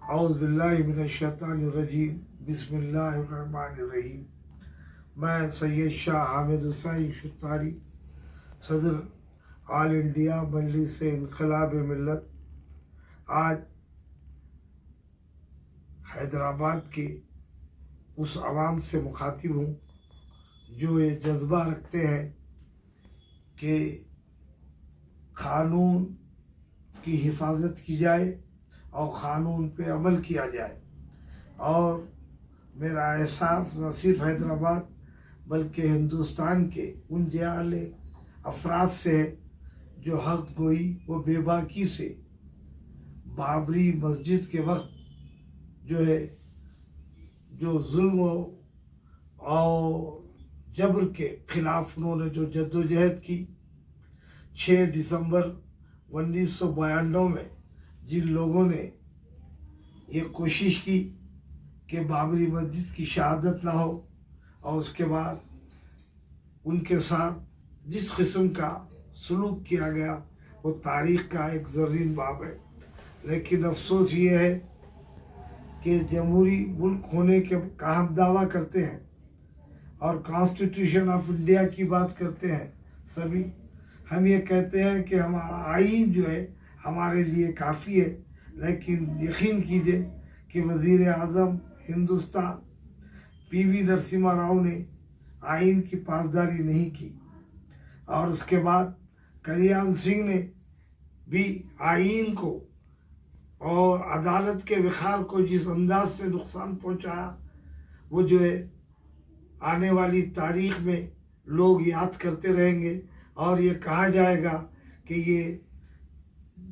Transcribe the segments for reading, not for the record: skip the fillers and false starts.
اعوذ باللہ من الشیطان الرجیم بسم اللہ الرحمن الرحیم۔ میں سید شاہ حامد حسین شتاری، صدر آل انڈیا مجلس انقلاب ملت، آج حیدرآباد کے اس عوام سے مخاطب ہوں جو یہ جذبہ رکھتے ہیں کہ قانون کی حفاظت کی جائے اور قانون پہ عمل کیا جائے، اور میرا احساس نہ صرف حیدرآباد بلکہ ہندوستان کے ان جعلی افراد سے ہے جو حق گوئی و بے باکی سے بابری مسجد کے وقت جو ظلم اور جبر کے خلاف انہوں نے جو جدوجہد کی، 6 دسمبر 1992 میں جن لوگوں نے یہ کوشش کی کہ بابری مسجد کی شہادت نہ ہو، اور اس کے بعد ان کے ساتھ جس قسم کا سلوک کیا گیا وہ تاریخ کا ایک زرین باب ہے۔ لیکن افسوس یہ ہے کہ جمہوری ملک ہونے کا ہم دعویٰ کرتے ہیں اور کانسٹیٹیوشن آف انڈیا کی بات کرتے ہیں سبھی، ہم یہ کہتے ہیں کہ ہمارا آئین جو ہے ہمارے لیے کافی ہے، لیکن یقین کیجئے کہ وزیر اعظم ہندوستان PV نرسمہا راؤ نے آئین کی پاسداری نہیں کی، اور اس کے بعد کلیان سنگھ نے بھی آئین کو اور عدالت کے وقار کو جس انداز سے نقصان پہنچایا، وہ جو ہے آنے والی تاریخ میں لوگ یاد کرتے رہیں گے، اور یہ کہا جائے گا کہ یہ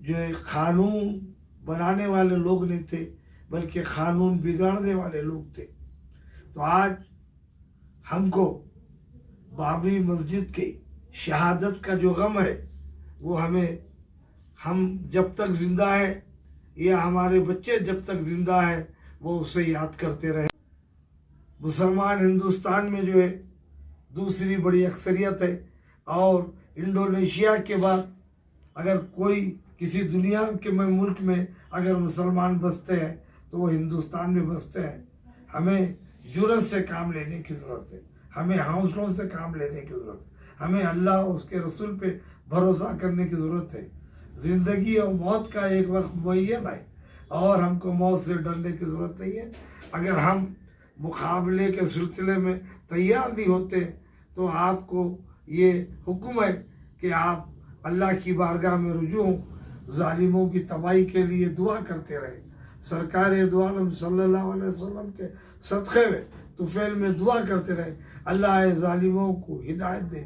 جو ہے قانون بنانے والے لوگ نہیں تھے بلکہ قانون بگاڑنے والے لوگ تھے۔ تو آج ہم کو بابری مسجد کی شہادت کا جو غم ہے وہ ہم جب تک زندہ ہیں یا ہمارے بچے جب تک زندہ ہیں وہ اسے یاد کرتے رہے۔ مسلمان ہندوستان میں جو ہے دوسری بڑی اکثریت ہے، اور انڈونیشیا کے بعد اگر کوئی کسی دنیا کے ملک میں اگر مسلمان بستے ہیں تو وہ ہندوستان میں بستے ہیں۔ ہمیں جرأت سے کام لینے کی ضرورت ہے، ہمیں حوصلوں سے کام لینے کی ضرورت ہے، ہمیں اللہ اور اس کے رسول پہ بھروسہ کرنے کی ضرورت ہے۔ زندگی اور موت کا ایک وقت معین ہے، اور ہم کو موت سے ڈرنے کی ضرورت نہیں ہے۔ اگر ہم مقابلے کے سلسلے میں تیار نہیں ہوتے تو آپ کو یہ حکم ہے کہ آپ اللہ کی بارگاہ میں رجوع ہوں، ظالموں کی تباہی کے لیے دعا کرتے رہیں، سرکار دو عالم صلی اللہ علیہ وسلم کے صدقے میں طفیل میں دعا کرتے رہیں اللہ ظالموں کو ہدایت دے،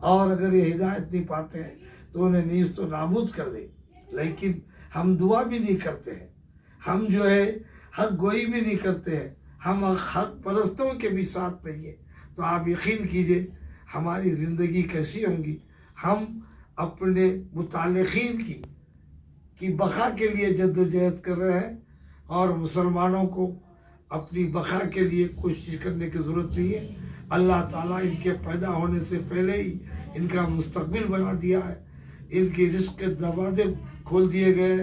اور اگر یہ ہدایت نہیں پاتے ہیں تو انہیں نیست و نابود کر دے۔ لیکن ہم دعا بھی نہیں کرتے ہیں، ہم جو ہے حق گوئی بھی نہیں کرتے ہیں، ہم حق پرستوں کے بھی ساتھ نہیں ہیں، تو آپ یقین کیجئے ہماری زندگی کیسی ہوں گی۔ ہم اپنے متعلقین کی بقا کے لیے جدوجہد کر رہے ہیں، اور مسلمانوں کو اپنی بقا کے لیے کوشش کرنے کی ضرورت نہیں ہے۔ اللہ تعالیٰ ان کے پیدا ہونے سے پہلے ہی ان کا مستقبل بنا دیا ہے، ان کے رزق کے دروازے کھول دیے گئے،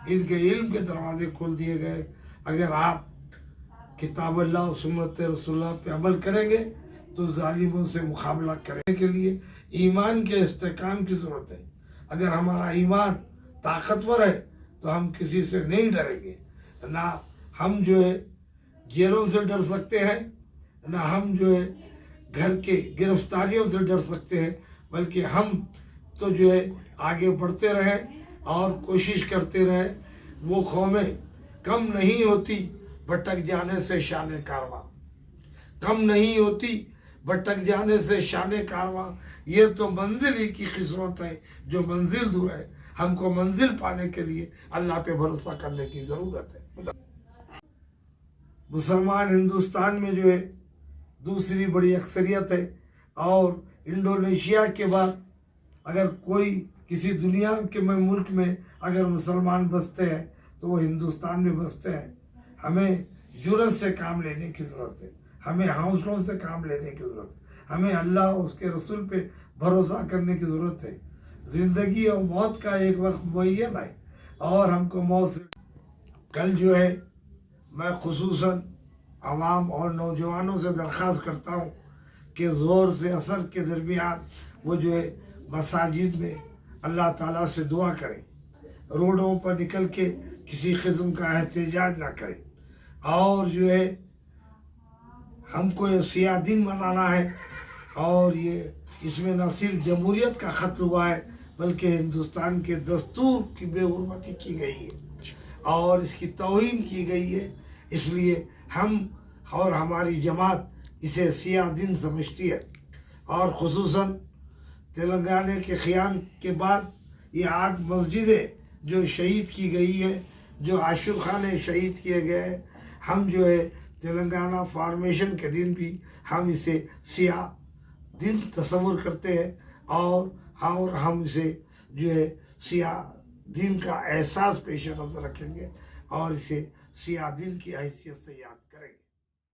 ان کے علم کے دروازے کھول دیے گئے۔ اگر آپ کتاب اللہ و سنت رسول اللہ پہ عمل کریں گے تو ظالموں سے مقابلہ کرنے کے لیے ایمان کے استحکام کی ضرورت ہے۔ اگر ہمارا ایمان طاقتور ہے تو ہم کسی سے نہیں ڈریں گے، نہ ہم جو ہے جیلوں سے ڈر سکتے ہیں، نہ ہم جو ہے گھر کے گرفتاریوں سے ڈر سکتے ہیں، بلکہ ہم تو جو ہے آگے بڑھتے رہیں اور کوشش کرتے رہیں۔ وہ قومیں کم نہیں ہوتی بھٹک جانے سے شان کارواں، کم نہیں ہوتی بھٹک جانے سے شان کارواں۔ یہ تو منزل ہی کی قسمت ہے جو منزل دور ہے، ہم کو منزل پانے کے لیے اللہ پہ بھروسہ کرنے کی ضرورت ہے۔ مسلمان ہندوستان میں جو ہے دوسری بڑی اکثریت ہے، اور انڈونیشیا کے بعد اگر کوئی کسی دنیا کے ملک میں اگر مسلمان بستے ہیں تو وہ ہندوستان میں بستے ہیں۔ ہمیں جرأت سے کام لینے کی ضرورت ہے، ہمیں حوصلوں سے کام لینے کی ضرورت ہے، ہمیں اللہ اور اس کے رسول پہ بھروسہ کرنے کی ضرورت ہے۔ زندگی اور موت کا ایک وقت معین ہے، اور ہم کو موت سے کل جو ہے میں خصوصاً عوام اور نوجوانوں سے درخواست کرتا ہوں کہ زور سے اثر کے درمیان وہ جو ہے مساجد میں اللہ تعالیٰ سے دعا کریں، روڈوں پر نکل کے کسی قسم کا احتجاج نہ کریں، اور جو ہے ہم کو یہ سیاہ دن منانا ہے، اور یہ اس میں نہ صرف جمہوریت کا قتل ہوا ہے بلکہ ہندوستان کے دستور کی بے حرمتی کی گئی ہے اور اس کی توہین کی گئی ہے۔ اس لیے ہم اور ہماری جماعت اسے سیاہ دن سمجھتی ہے، اور خصوصاً تلنگانہ کے قیام کے بعد یہ 8 مسجدیں جو شہید کی گئی ہے، جو عاشور خانے شہید کیے گئے ہیں، ہم جو ہے تلنگانہ فارمیشن کے دن بھی ہم اسے سیاہ دن تصور کرتے ہیں، اور ہم اسے جو ہے سیاہ دن کا احساس پیش نظر رکھیں گے اور اسے سیاہ دن کی حیثیت سے یاد کریں گے۔